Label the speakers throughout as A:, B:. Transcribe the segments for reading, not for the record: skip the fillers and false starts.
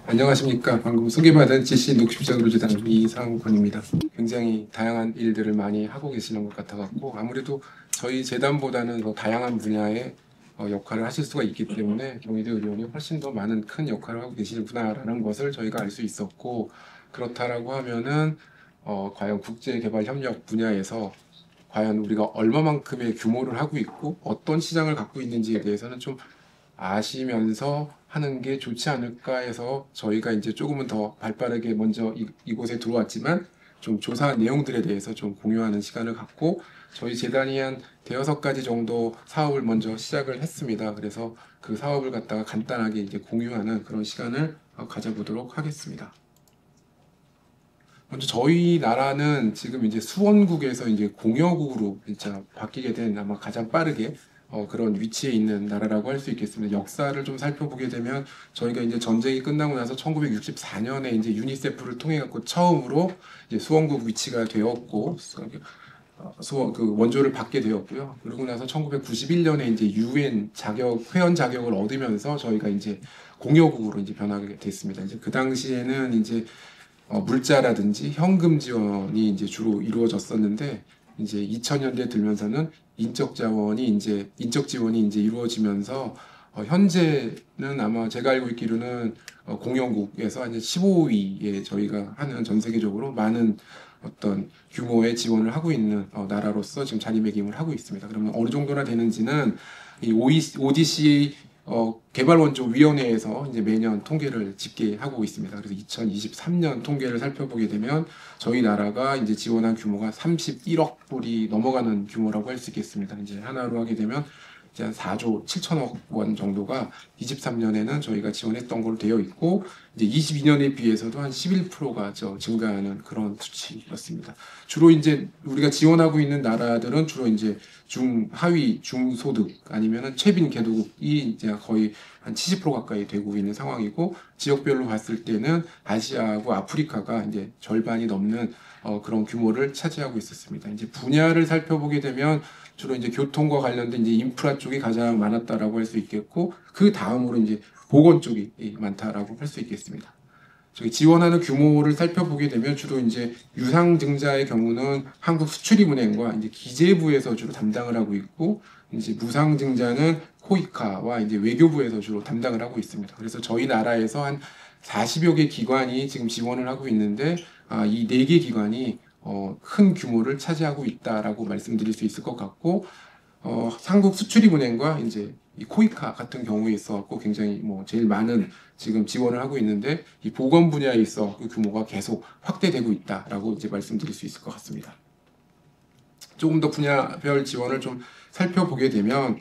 A: 안녕하십니까. 방금 소개받은 GC 녹십자그루재단 이상권입니다. 굉장히 다양한 일들을 많이 하고 계시는 것 같아갖고 아무래도 저희 재단보다는 더 다양한 분야의 역할을 하실 수가 있기 때문에 경희대 의료원이 훨씬 더 많은 큰 역할을 하고 계시구나라는 것을 저희가 알 수 있었고, 그렇다라고 하면은 과연 국제개발협력 분야에서 과연 우리가 얼마만큼의 규모를 하고 있고 어떤 시장을 갖고 있는지에 대해서는 좀 아시면서 하는 게 좋지 않을까 해서 저희가 이제 조금은 더 발빠르게 먼저 이곳에 들어왔지만 좀 조사한 내용들에 대해서 좀 공유하는 시간을 갖고, 저희 재단이 한 대여섯 가지 정도 사업을 먼저 시작을 했습니다. 그래서 그 사업을 갖다가 간단하게 이제 공유하는 그런 시간을 가져보도록 하겠습니다. 먼저 저희 나라는 지금 이제 수원국에서 이제 공여국으로 진짜 바뀌게 된 아마 가장 빠르게 그런 위치에 있는 나라라고 할 수 있겠습니다. 역사를 좀 살펴보게 되면 저희가 이제 전쟁이 끝나고 나서 1964년에 이제 유니세프를 통해 갖고 처음으로 이제 수원국 위치가 되었고, 수원 그 원조를 받게 되었고요. 그러고 나서 1991년에 이제 UN 회원 자격을 얻으면서 저희가 이제 공여국으로 이제 변하게 됐습니다. 이제 그 당시에는 이제 물자라든지 현금 지원이 이제 주로 이루어졌었는데, 이제 2000년대 들면서는 인적 지원이 이제 이루어지면서 현재는 아마 제가 알고 있기로는 공연국에서 이제 15위에 저희가 하는 전 세계적으로 많은 어떤 규모의 지원을 하고 있는 나라로서 지금 자리매김을 하고 있습니다. 그러면 어느 정도나 되는지는 이 ODC 개발원조위원회에서 이제 매년 통계를 집계하고 있습니다. 그래서 2023년 통계를 살펴보게 되면 저희 나라가 이제 지원한 규모가 31억 불이 넘어가는 규모라고 할 수 있겠습니다. 이제 하나로 하게 되면 이제 한 4조 7천억 원 정도가 23년에는 저희가 지원했던 걸로 되어 있고, 이제 22년에 비해서도 한 11%가 증가하는 그런 수치였습니다. 주로 이제 우리가 지원하고 있는 나라들은 주로 이제 하위 중소득 아니면은 최빈 개도국이 이제 거의 한 70% 가까이 되고 있는 상황이고, 지역별로 봤을 때는 아시아하고 아프리카가 이제 절반이 넘는 그런 규모를 차지하고 있었습니다. 이제 분야를 살펴보게 되면 주로 이제 교통과 관련된 이제 인프라 쪽이 가장 많았다라고 할 수 있겠고, 그 다음으로 이제 보건 쪽이 많다라고 할 수 있겠습니다. 저희 지원하는 규모를 살펴보게 되면 주로 이제 유상증자의 경우는 한국수출입은행과 이제 기재부에서 주로 담당을 하고 있고, 이제 무상증자는 코이카와 이제 외교부에서 주로 담당을 하고 있습니다. 그래서 저희 나라에서 한 40여 개 기관이 지금 지원을 하고 있는데, 이 4개 기관이 큰 규모를 차지하고 있다라고 말씀드릴 수 있을 것 같고, 한국수출입은행과 이제 이 코이카 같은 경우에 있어갖고 굉장히 제일 많은 지금 지원을 하고 있는데, 이 보건 분야에 있어 그 규모가 계속 확대되고 있다라고 이제 말씀드릴 수 있을 것 같습니다. 조금 더 분야별 지원을 좀 살펴보게 되면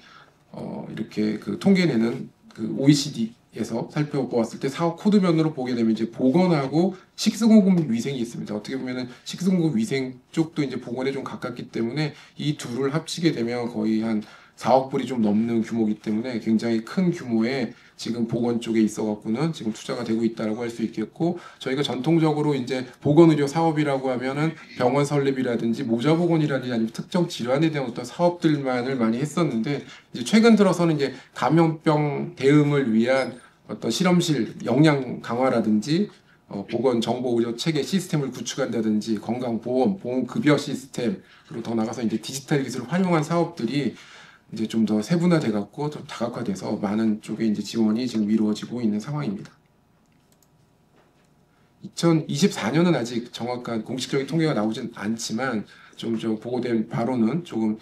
A: 이렇게 그 통계내는 그 OECD에서 살펴보았을 때 사업 코드면으로 보게 되면 이제 보건하고 식수공급 위생이 있습니다. 어떻게 보면은 식수공급 위생 쪽도 이제 보건에 좀 가깝기 때문에 이 둘을 합치게 되면 거의 한 4억 불이 좀 넘는 규모이기 때문에 굉장히 큰 규모의 지금 보건 쪽에 있어 갖고는 지금 투자가 되고 있다라고 할 수 있겠고, 저희가 전통적으로 이제 보건의료 사업이라고 하면은 병원 설립이라든지 모자보건이라든지 아니면 특정 질환에 대한 어떤 사업들만을 많이 했었는데, 이제 최근 들어서는 이제 감염병 대응을 위한 어떤 실험실 역량 강화라든지 보건 정보 의료 체계 시스템을 구축한다든지 건강보험, 보험급여 시스템, 그리고 더 나가서 이제 디지털 기술을 활용한 사업들이 이제 좀 더 세분화돼 갖고 좀 다각화돼서 많은 쪽에 이제 지원이 지금 이루어지고 있는 상황입니다. 2024년은 아직 정확한 공식적인 통계가 나오진 않지만 좀 보고된 바로는 조금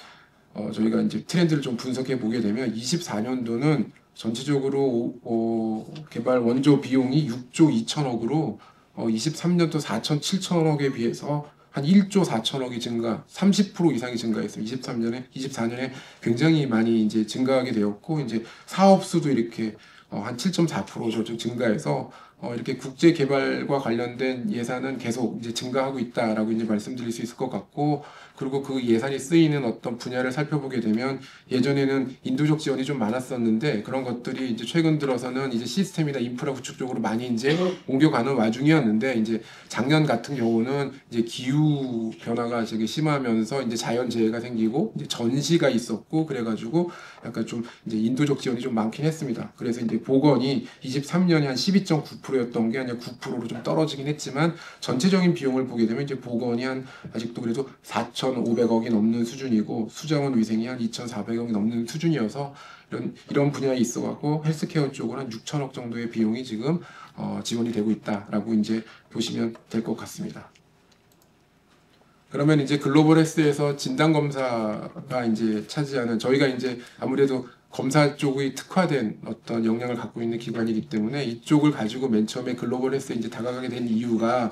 A: 저희가 이제 트렌드를 좀 분석해 보게 되면 24년도는 전체적으로 개발 원조 비용이 6조 2천억으로 23년도 4천 7천억에 비해서 한 1조 4천억이 증가, 30% 이상이 증가했어요. 24년에 굉장히 많이 이제 증가하게 되었고, 이제 사업 수도 이렇게 한 7.4% 증가해서 이렇게 국제 개발과 관련된 예산은 계속 이제 증가하고 있다라고 이제 말씀드릴 수 있을 것 같고, 그리고 그 예산이 쓰이는 어떤 분야를 살펴보게 되면 예전에는 인도적 지원이 좀 많았었는데 그런 것들이 이제 최근 들어서는 이제 시스템이나 인프라 구축 쪽으로 많이 이제 옮겨가는 와중이었는데, 이제 작년 같은 경우는 이제 기후 변화가 되게 심하면서 이제 자연재해가 생기고 이제 전시가 있었고 그래가지고 약간 좀 이제 인도적 지원이 좀 많긴 했습니다. 그래서 이제 보건이 23년에 한 12.9%였던 게 아니라 9%로 좀 떨어지긴 했지만, 전체적인 비용을 보게 되면 이제 보건이 한 아직도 그래도 4,500억이 넘는 수준이고 수자원 위생이 한 2,400억이 넘는 수준이어서 이런 분야에 있어갖고 헬스케어 쪽은 한 6천억 정도의 비용이 지금 지원이 되고 있다라고 이제 보시면 될 것 같습니다. 그러면 이제 글로벌 헬스에서 진단 검사가 이제 차지하는, 저희가 이제 아무래도 검사 쪽의 특화된 어떤 역량을 갖고 있는 기관이기 때문에 이쪽을 가지고 맨 처음에 글로벌 헬스에 이제 다가가게 된 이유가,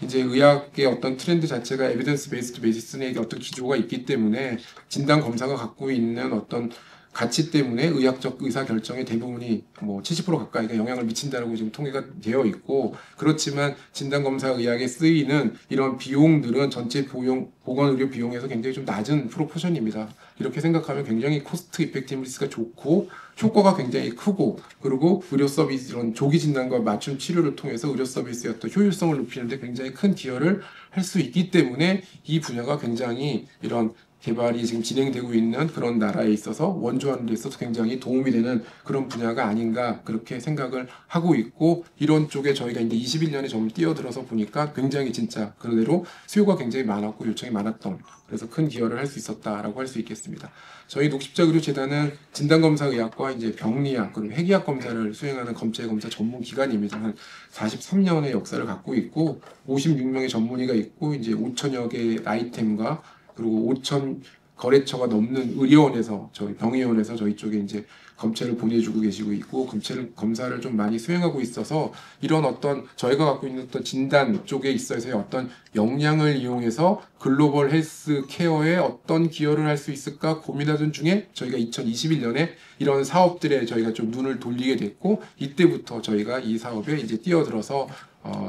A: 이제 의학의 어떤 트렌드 자체가 에비던스 베이스드 메디슨의 어떤 기조가 있기 때문에 진단 검사가 갖고 있는 어떤 가치 때문에 의학적 의사 결정의 대부분이 뭐 70% 가까이가 영향을 미친다고 지금 통계가 되어 있고, 그렇지만 진단 검사 의학에 쓰이는 이런 비용들은 전체 보건 의료 비용에서 굉장히 좀 낮은 프로포션입니다. 이렇게 생각하면 굉장히 코스트 이펙티브리스가 좋고 효과가 굉장히 크고, 그리고 의료 서비스 이런 조기 진단과 맞춤 치료를 통해서 의료 서비스의 어떤 효율성을 높이는데 굉장히 큰 기여를 할 수 있기 때문에 이 분야가 굉장히 이런 개발이 지금 진행되고 있는 그런 나라에 있어서 원조하는 데 있어서 굉장히 도움이 되는 그런 분야가 아닌가, 그렇게 생각을 하고 있고, 이런 쪽에 저희가 이제 21년에 좀 뛰어들어서 보니까 굉장히 진짜 그대로 수요가 굉장히 많았고 요청이 많았던, 그래서 큰 기여를 할 수 있었다라고 할 수 있겠습니다. 저희 녹십자의료재단은 진단검사의학과 이제 병리학 그리고 핵의학 검사를 수행하는 검체검사 전문 기관입니다. 한 43년의 역사를 갖고 있고 56명의 전문의가 있고 이제 5천여 개의 아이템과 그리고 5천 거래처가 넘는 의료원에서, 저희 병의원에서 저희 쪽에 이제 검체를 보내주고 계시고 있고, 검사를 좀 많이 수행하고 있어서 이런 어떤 저희가 갖고 있는 어떤 진단 쪽에 있어서의 어떤 역량을 이용해서 글로벌 헬스 케어에 어떤 기여를 할 수 있을까 고민하던 중에 저희가 2021년에 이런 사업들에 저희가 좀 눈을 돌리게 됐고, 이때부터 저희가 이 사업에 이제 뛰어들어서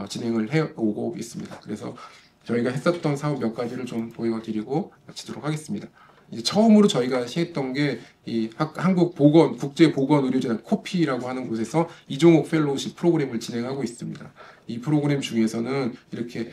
A: 진행을 해오고 있습니다. 그래서 저희가 했었던 사업 몇 가지를 좀 보여드리고 마치도록 하겠습니다. 이제 처음으로 저희가 했던 게 이 한국 국제보건의료재단 코피라고 하는 곳에서 이종옥 펠로우십 프로그램을 진행하고 있습니다. 이 프로그램 중에서는 이렇게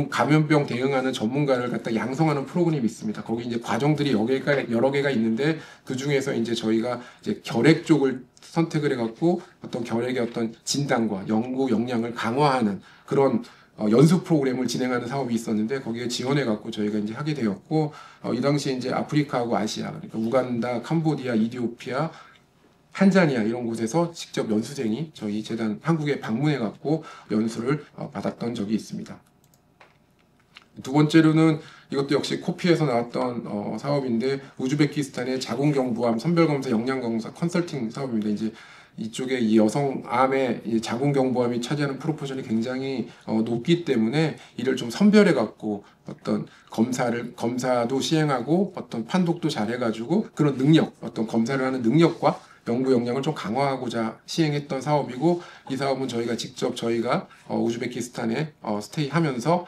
A: 감염병 대응하는 전문가를 갖다 양성하는 프로그램이 있습니다. 거기 이제 과정들이 여러 개가 있는데 그 중에서 이제 저희가 이제 결핵 쪽을 선택을 해갖고 어떤 결핵의 어떤 진단과 연구 역량을 강화하는 그런 연수 프로그램을 진행하는 사업이 있었는데 거기에 지원해갖고 저희가 이제 하게 되었고, 이 당시에 이제 아프리카하고 아시아, 그러니까 우간다, 캄보디아, 이디오피아, 탄자니아 이런 곳에서 직접 연수생이 저희 재단 한국에 방문해갖고 연수를 받았던 적이 있습니다. 두 번째로는 이것도 역시 코피에서 나왔던 사업인데, 우즈베키스탄의 자궁경부암 선별검사 역량검사 컨설팅 사업입니다. 이제 이쪽에 이 여성암의 이 자궁경부암이 차지하는 프로포션이 굉장히 높기 때문에 이를 좀 선별해 갖고 어떤 검사도 시행하고 어떤 판독도 잘 해가지고 그런 능력, 어떤 검사를 하는 능력과 연구 역량을 좀 강화하고자 시행했던 사업이고, 이 사업은 저희가 우즈베키스탄에 스테이하면서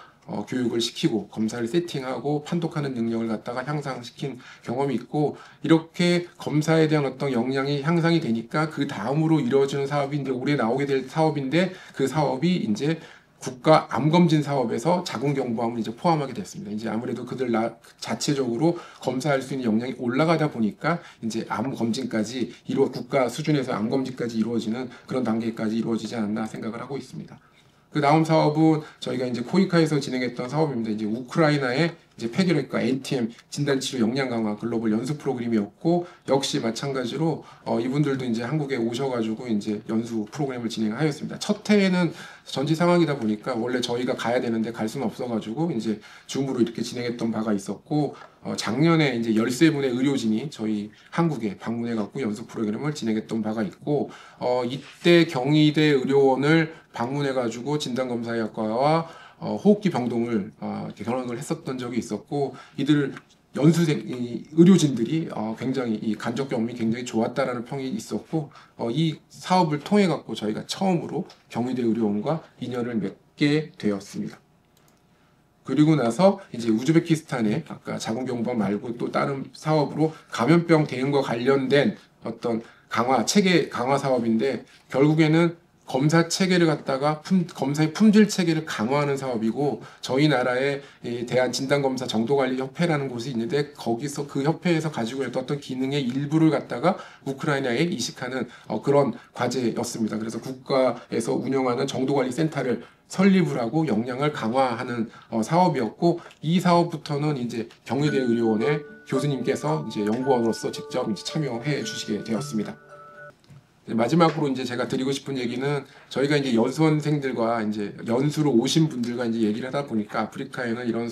A: 교육을 시키고 검사를 세팅하고 판독하는 능력을 갖다가 향상시킨 경험이 있고, 이렇게 검사에 대한 어떤 역량이 향상이 되니까 그 다음으로 이루어지는 사업이 이제 올해 나오게 될 사업인데, 그 사업이 이제 국가 암검진 사업에서 자궁경부암을 이제 포함하게 됐습니다. 이제 아무래도 그들 자체적으로 검사할 수 있는 역량이 올라가다 보니까 이제 암검진까지 국가 수준에서 암검진까지 이루어지는 그런 단계까지 이루어지지 않았나 생각을 하고 있습니다. 그 다음 사업은 저희가 이제 코이카에서 진행했던 사업입니다. 이제 우크라이나의 이제 폐결핵과 NTM 진단치료 역량 강화 글로벌 연수 프로그램이었고, 역시 마찬가지로 이분들도 이제 한국에 오셔가지고 이제 연수 프로그램을 진행하였습니다. 첫 해에는 전지 상황이다 보니까 원래 저희가 가야 되는데 갈 수는 없어가지고 이제 줌으로 이렇게 진행했던 바가 있었고, 작년에 이제 13분의 의료진이 저희 한국에 방문해갖고 연수 프로그램을 진행했던 바가 있고, 이때 경희대 의료원을 방문해가지고 진단검사의학과와 호흡기 병동을 이렇게 견학을 했었던 적이 있었고, 이들을 연수생 이 의료진들이 굉장히 이 간접 경험이 굉장히 좋았다라는 평이 있었고 이 사업을 통해 갖고 저희가 처음으로 경희대 의료원과 인연을 맺게 되었습니다. 그리고 나서 이제 우즈베키스탄에 아까 자궁경부암 말고 또 다른 사업으로 감염병 대응과 관련된 어떤 체계 강화 사업인데 결국에는 검사 체계를 갖다가 검사의 품질 체계를 강화하는 사업이고 저희 나라의 대한진단검사 정도관리협회라는 곳이 있는데 거기서 그 협회에서 가지고 있던 어떤 기능의 일부를 갖다가 우크라이나에 이식하는 그런 과제였습니다. 그래서 국가에서 운영하는 정도관리센터를 설립을 하고 역량을 강화하는 사업이었고 이 사업부터는 이제 경희대 의료원의 교수님께서 이제 연구원으로서 직접 이제 참여해 주시게 되었습니다. 마지막으로 이제 제가 드리고 싶은 얘기는 저희가 이제 연수원생들과 이제 연수로 오신 분들과 이제 얘기를 하다 보니까 아프리카에는 이런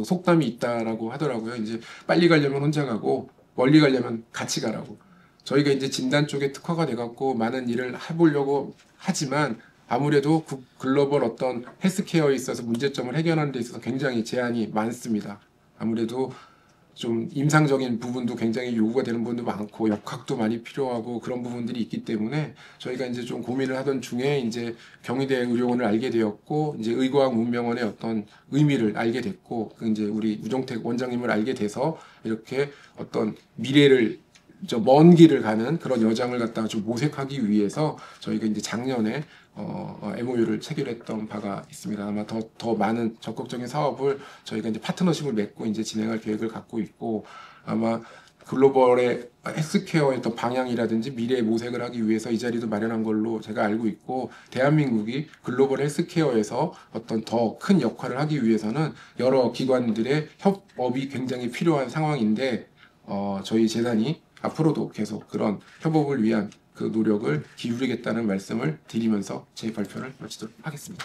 A: 속담이 있다라고 하더라고요. 이제 빨리 가려면 혼자 가고 멀리 가려면 같이 가라고. 저희가 이제 진단 쪽에 특화가 돼갖고 많은 일을 해보려고 하지만 아무래도 글로벌 어떤 헬스케어에 있어서 문제점을 해결하는 데 있어서 굉장히 제한이 많습니다. 아무래도 좀 임상적인 부분도 굉장히 요구가 되는 부분도 많고 역학도 많이 필요하고 그런 부분들이 있기 때문에 저희가 이제 좀 고민을 하던 중에 이제 경희대 의료원을 알게 되었고 이제 의과학 문명원의 어떤 의미를 알게 됐고 이제 우리 우정택 원장님을 알게 돼서 이렇게 어떤 미래를 먼 길을 가는 그런 여장을 갖다가 좀 모색하기 위해서 저희가 이제 작년에 MOU를 체결했던 바가 있습니다. 아마 더 많은 적극적인 사업을 저희가 이제 파트너십을 맺고 이제 진행할 계획을 갖고 있고 아마 글로벌의 헬스케어의 어떤 방향이라든지 미래의 모색을 하기 위해서 이 자리도 마련한 걸로 제가 알고 있고 대한민국이 글로벌 헬스케어에서 어떤 더 큰 역할을 하기 위해서는 여러 기관들의 협업이 굉장히 필요한 상황인데 저희 재단이 앞으로도 계속 그런 협업을 위한 그 노력을 기울이겠다는 말씀을 드리면서 제 발표를 마치도록 하겠습니다.